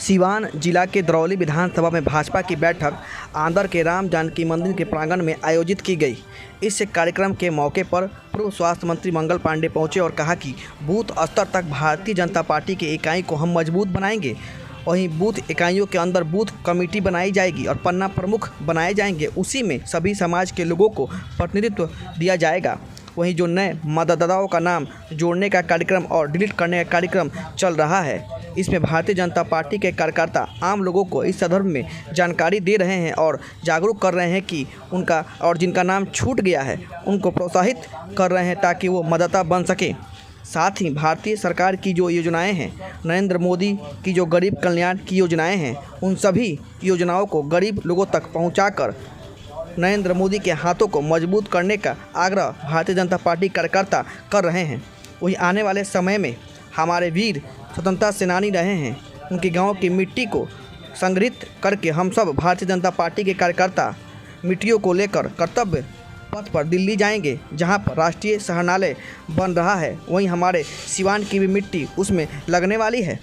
सीवान जिला के दरौली विधानसभा में भाजपा की बैठक आंदर के राम जानकी मंदिर के प्रांगण में आयोजित की गई। इस कार्यक्रम के मौके पर पूर्व स्वास्थ्य मंत्री मंगल पांडे पहुंचे और कहा कि बूथ स्तर तक भारतीय जनता पार्टी की इकाई को हम मजबूत बनाएंगे। वहीं बूथ इकाइयों के अंदर बूथ कमेटी बनाई जाएगी और पन्ना प्रमुख बनाए जाएंगे। उसी में सभी समाज के लोगों को प्रतिनिधित्व दिया जाएगा। वहीं जो नए मतदाताओं का नाम जोड़ने का कार्यक्रम और डिलीट करने का कार्यक्रम चल रहा है, इसमें भारतीय जनता पार्टी के कार्यकर्ता आम लोगों को इस संदर्भ में जानकारी दे रहे हैं और जागरूक कर रहे हैं कि उनका और जिनका नाम छूट गया है उनको प्रोत्साहित कर रहे हैं ताकि वो मतदाता बन सकें। साथ ही भारतीय सरकार की जो योजनाएं हैं, नरेंद्र मोदी की जो गरीब कल्याण की योजनाएं हैं, उन सभी योजनाओं को गरीब लोगों तक पहुंचाकर नरेंद्र मोदी के हाथों को मजबूत करने का आग्रह भारतीय जनता पार्टी कार्यकर्ता कर रहे हैं। वहीं आने वाले समय में हमारे वीर स्वतंत्रता सेनानी रहे हैं, उनके गांव की मिट्टी को संग्रहित करके हम सब भारतीय जनता पार्टी के कार्यकर्ता मिट्टियों को लेकर कर्तव्य पथ पर दिल्ली जाएंगे, जहां पर राष्ट्रीय संग्रहालय बन रहा है। वहीं हमारे सिवान की भी मिट्टी उसमें लगने वाली है।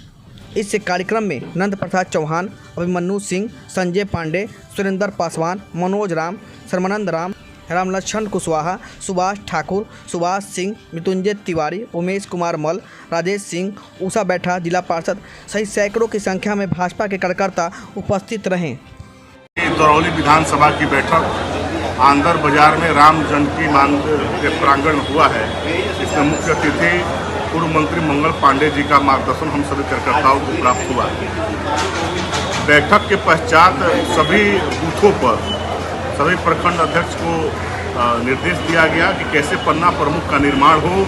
इस कार्यक्रम में नंद प्रसाद चौहान, अभिमन्यु सिंह, संजय पांडे, सुरेंद्र पासवान, मनोज राम, सर्मानंद राम, रामलक्ष्मण कुशवाहा, सुभाष ठाकुर, सुभाष सिंह, मृत्युंजय तिवारी, उमेश कुमार मल, राजेश सिंह, उषा बैठा, जिला पार्षद सहित सैकड़ों की संख्या में भाजपा के कार्यकर्ता उपस्थित रहे। दरौली विधानसभा की बैठक आंदर बाजार में राम जानकी मंदिर के प्रांगण हुआ है। इसमें मुख्य अतिथि पूर्व मंत्री मंगल पांडे जी का मार्गदर्शन हम सभी कार्यकर्ताओं को प्राप्त हुआ। बैठक के पश्चात सभी बूथों पर सभी प्रखंड अध्यक्ष को निर्देश दिया गया कि कैसे पन्ना प्रमुख का निर्माण हो,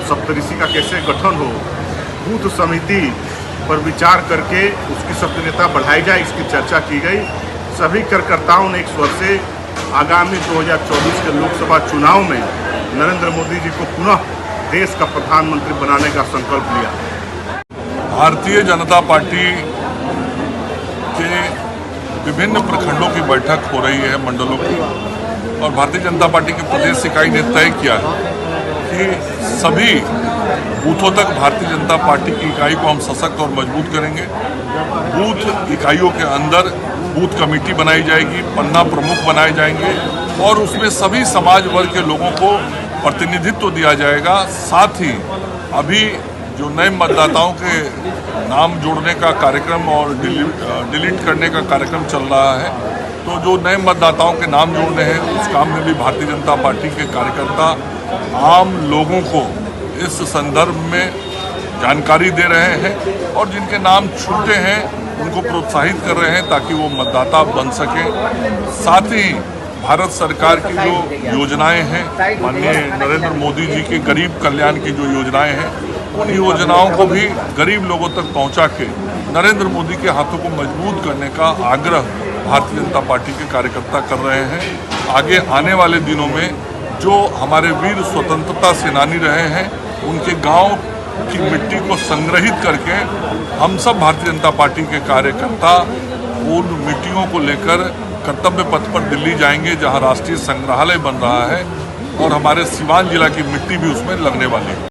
सप्तऋषि का कैसे गठन हो, बूथ समिति पर विचार करके उसकी सक्रियता बढ़ाई जाए, इसकी चर्चा की गई। सभी कार्यकर्ताओं ने एक स्वर से आगामी 2024 के लोकसभा चुनाव में नरेंद्र मोदी जी को पुनः देश का प्रधानमंत्री बनाने का संकल्प लिया। भारतीय जनता पार्टी के विभिन्न प्रखंडों की बैठक हो रही है, मंडलों की, और भारतीय जनता पार्टी की प्रदेश इकाई ने तय किया है कि सभी बूथों तक भारतीय जनता पार्टी की इकाई को हम सशक्त और मजबूत करेंगे। बूथ इकाइयों के अंदर बूथ कमेटी बनाई जाएगी, पन्ना प्रमुख बनाए जाएंगे और उसमें सभी समाज वर्ग के लोगों को प्रतिनिधित्व दिया जाएगा। साथ ही अभी जो नए मतदाताओं के नाम जोड़ने का कार्यक्रम और डिलीट करने का कार्यक्रम चल रहा है, तो जो नए मतदाताओं के नाम जोड़ने हैं उस काम में भी भारतीय जनता पार्टी के कार्यकर्ता आम लोगों को इस संदर्भ में जानकारी दे रहे हैं और जिनके नाम छूटे हैं उनको प्रोत्साहित कर रहे हैं ताकि वो मतदाता बन सकें। साथ ही भारत सरकार की जो योजनाएं हैं, माननीय नरेंद्र मोदी जी के गरीब कल्याण की जो योजनाएं हैं, उन योजनाओं को भी गरीब लोगों तक पहुंचा के नरेंद्र मोदी के हाथों को मजबूत करने का आग्रह भारतीय जनता पार्टी के कार्यकर्ता कर रहे हैं। आगे आने वाले दिनों में जो हमारे वीर स्वतंत्रता सेनानी रहे हैं, उनके गांव की मिट्टी को संग्रहित करके हम सब भारतीय जनता पार्टी के कार्यकर्ता उन मिट्टियों को लेकर कर्तव्य पथ पर दिल्ली जाएंगे, जहां राष्ट्रीय संग्रहालय बन रहा है और हमारे सीवान जिला की मिट्टी भी उसमें लगने वाली है।